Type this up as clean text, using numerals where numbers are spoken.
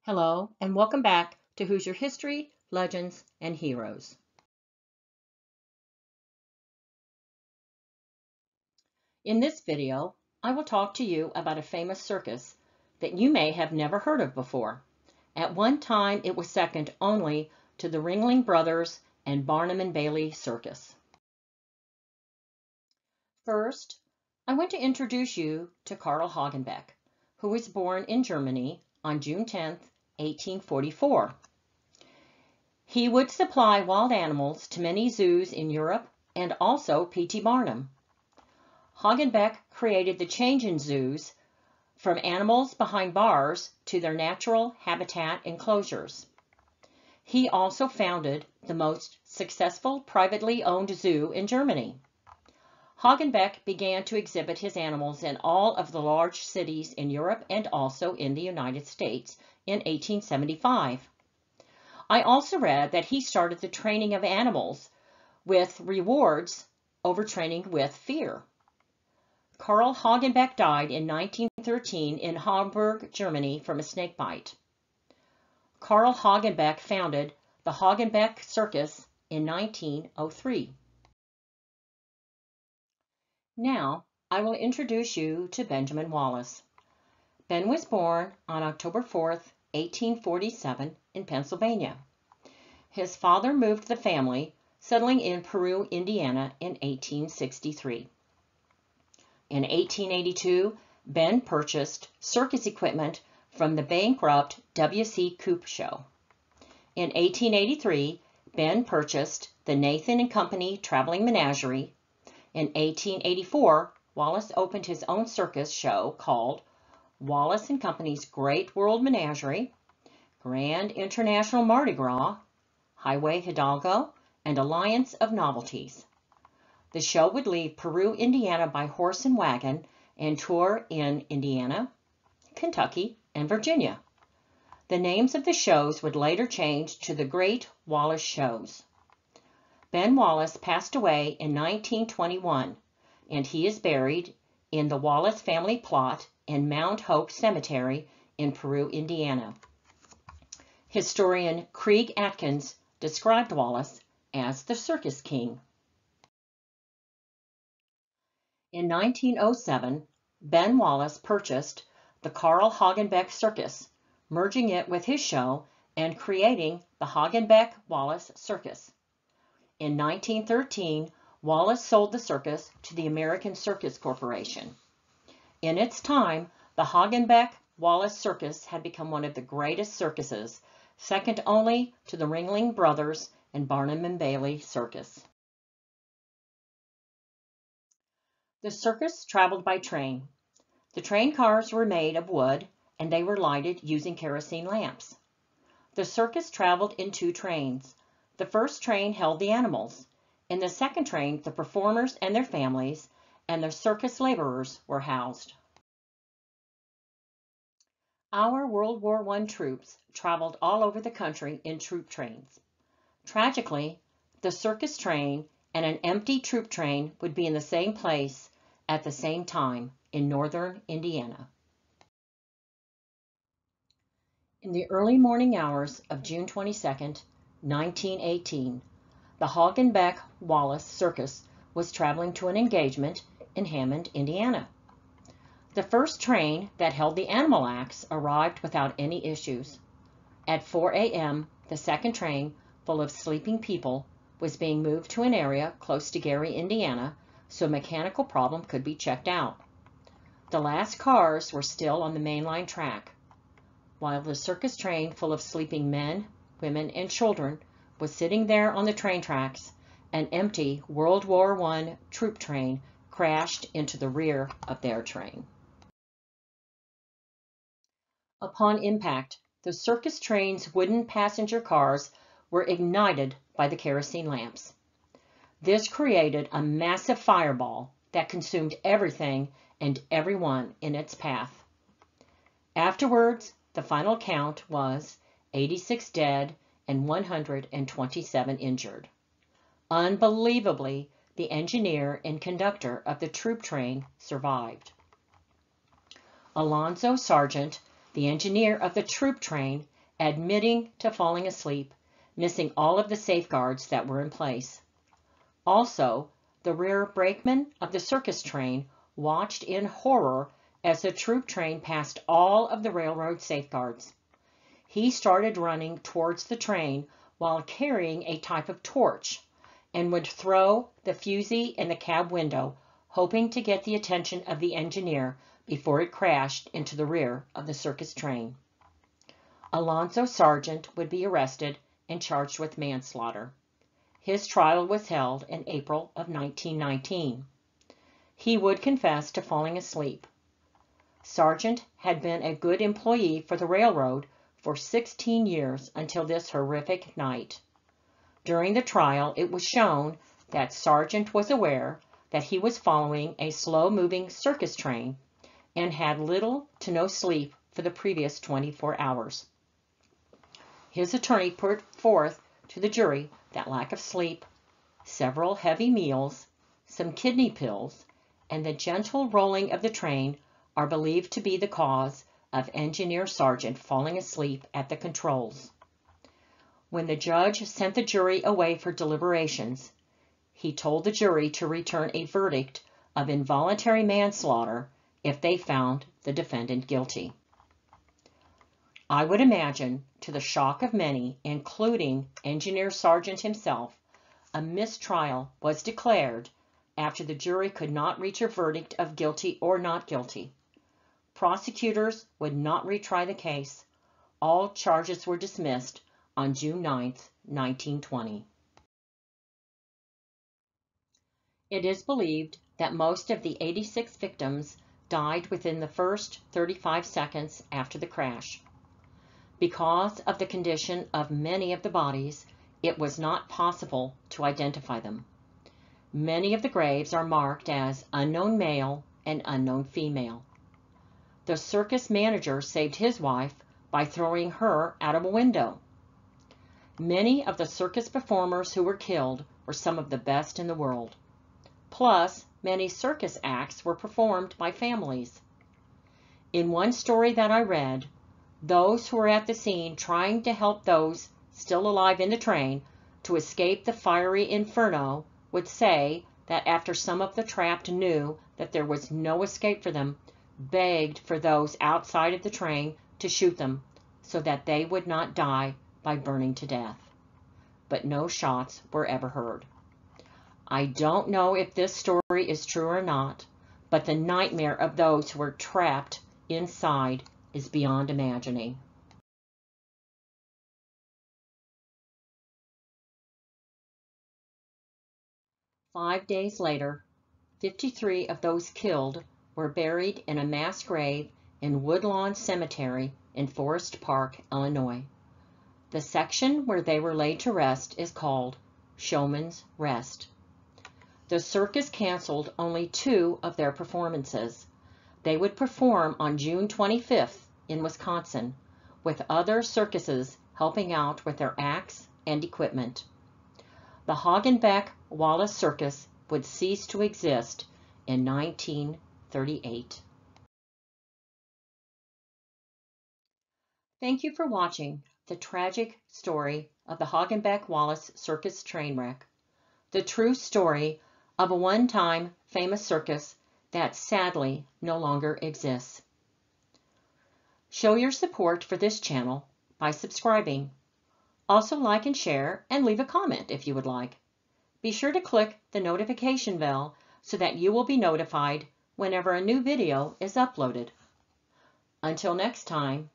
Hello, and welcome back to Hoosier History, Legends, and Heroes. In this video, I will talk to you about a famous circus that you may have never heard of before. At one time, it was second only to the Ringling Brothers and Barnum and Bailey Circus. First, I want to introduce you to Karl Hagenbeck, who was born in Germany on June 10, 1844. He would supply wild animals to many zoos in Europe and also P.T. Barnum. Hagenbeck created the change in zoos from animals behind bars to their natural habitat enclosures. He also founded the most successful privately owned zoo in Germany. Hagenbeck began to exhibit his animals in all of the large cities in Europe and also in the United States in 1875. I also read that he started the training of animals with rewards over training with fear. Karl Hagenbeck died in 1913 in Hamburg, Germany from a snake bite. Karl Hagenbeck founded the Hagenbeck Circus in 1903. Now, I will introduce you to Benjamin Wallace. Ben was born on October 4th, 1847 in Pennsylvania. His father moved the family, settling in Peru, Indiana in 1863. In 1882, Ben purchased circus equipment from the bankrupt W.C. Coop Show. In 1883, Ben purchased the Nathan & Company Traveling Menagerie. In 1884, Wallace opened his own circus show called Wallace & Company's Great World Menagerie, Grand International Mardi Gras, Highway Hidalgo, and Alliance of Novelties. The show would leave Peru, Indiana by horse and wagon and tour in Indiana, Kentucky, and Virginia. The names of the shows would later change to the Great Wallace Shows. Ben Wallace passed away in 1921, and he is buried in the Wallace family plot in Mount Hope Cemetery in Peru, Indiana. Historian Craig Atkins described Wallace as the Circus King. In 1907, Ben Wallace purchased the Karl Hagenbeck Circus, merging it with his show and creating the Hagenbeck-Wallace Circus. In 1913, Wallace sold the circus to the American Circus Corporation. In its time, the Hagenbeck-Wallace Circus had become one of the greatest circuses, second only to the Ringling Brothers and Barnum and Bailey Circus. The circus traveled by train. The train cars were made of wood and they were lighted using kerosene lamps. The circus traveled in two trains. The first train held the animals. In the second train, the performers and their families and the circus laborers were housed. Our World War I troops traveled all over the country in troop trains. Tragically, the circus train and an empty troop train would be in the same place at the same time in northern Indiana. In the early morning hours of June 22, 1918, the Hagenbeck-Wallace Circus was traveling to an engagement in Hammond, Indiana. The first train that held the animal acts arrived without any issues. At 4 a.m., the second train, full of sleeping people, was being moved to an area close to Gary, Indiana, so a mechanical problem could be checked out. The last cars were still on the mainline track, while the circus train full of sleeping men, women, and children was sitting there on the train tracks. An empty World War I troop train crashed into the rear of their train. Upon impact, the circus train's wooden passenger cars were ignited by the kerosene lamps. This created a massive fireball that consumed everything and everyone in its path. Afterwards, the final count was 86 dead and 127 injured. Unbelievably, the engineer and conductor of the troop train survived. Alonzo Sargent, the engineer of the troop train, admitting to falling asleep, missing all of the safeguards that were in place. Also, the rear brakeman of the circus train watched in horror as the troop train passed all of the railroad safeguards. He started running towards the train while carrying a type of torch and would throw the fusee in the cab window, hoping to get the attention of the engineer before it crashed into the rear of the circus train. Alonzo Sargent would be arrested and charged with manslaughter. His trial was held in April of 1919. He would confess to falling asleep. Sargent had been a good employee for the railroad for 16 years until this horrific night. During the trial, it was shown that Sargent was aware that he was following a slow-moving circus train and had little to no sleep for the previous 24 hours. His attorney put forth to the jury that lack of sleep, several heavy meals, some kidney pills, and the gentle rolling of the train are believed to be the cause of Engineer Sargent falling asleep at the controls. When the judge sent the jury away for deliberations, he told the jury to return a verdict of involuntary manslaughter if they found the defendant guilty. I would imagine, to the shock of many, including Engineer Sargent himself, a mistrial was declared after the jury could not reach a verdict of guilty or not guilty. Prosecutors would not retry the case. All charges were dismissed on June 9, 1920. It is believed that most of the 86 victims died within the first 35 seconds after the crash. Because of the condition of many of the bodies, it was not possible to identify them. Many of the graves are marked as unknown male and unknown female. The circus manager saved his wife by throwing her out of a window. Many of the circus performers who were killed were some of the best in the world. Plus, many circus acts were performed by families. In one story that I read, those who were at the scene trying to help those still alive in the train to escape the fiery inferno would say that after some of the trapped knew that there was no escape for them, begged for those outside of the train to shoot them so that they would not die by burning to death. But no shots were ever heard. I don't know if this story is true or not, but the nightmare of those who were trapped inside is beyond imagining. Five days later, 53 of those killed were buried in a mass grave in Woodlawn Cemetery in Forest Park, Illinois. The section where they were laid to rest is called Showman's Rest. The circus canceled only 2 of their performances. They would perform on June 25th in Wisconsin, with other circuses helping out with their acts and equipment. The Hagenbeck-Wallace Circus would cease to exist in 1938. Thank you for watching the tragic story of the Hagenbeck-Wallace Circus train wreck, the true story of a one-time famous circus that sadly no longer exists. Show your support for this channel by subscribing. Also like and share and leave a comment if you would like. Be sure to click the notification bell so that you will be notified whenever a new video is uploaded. Until next time,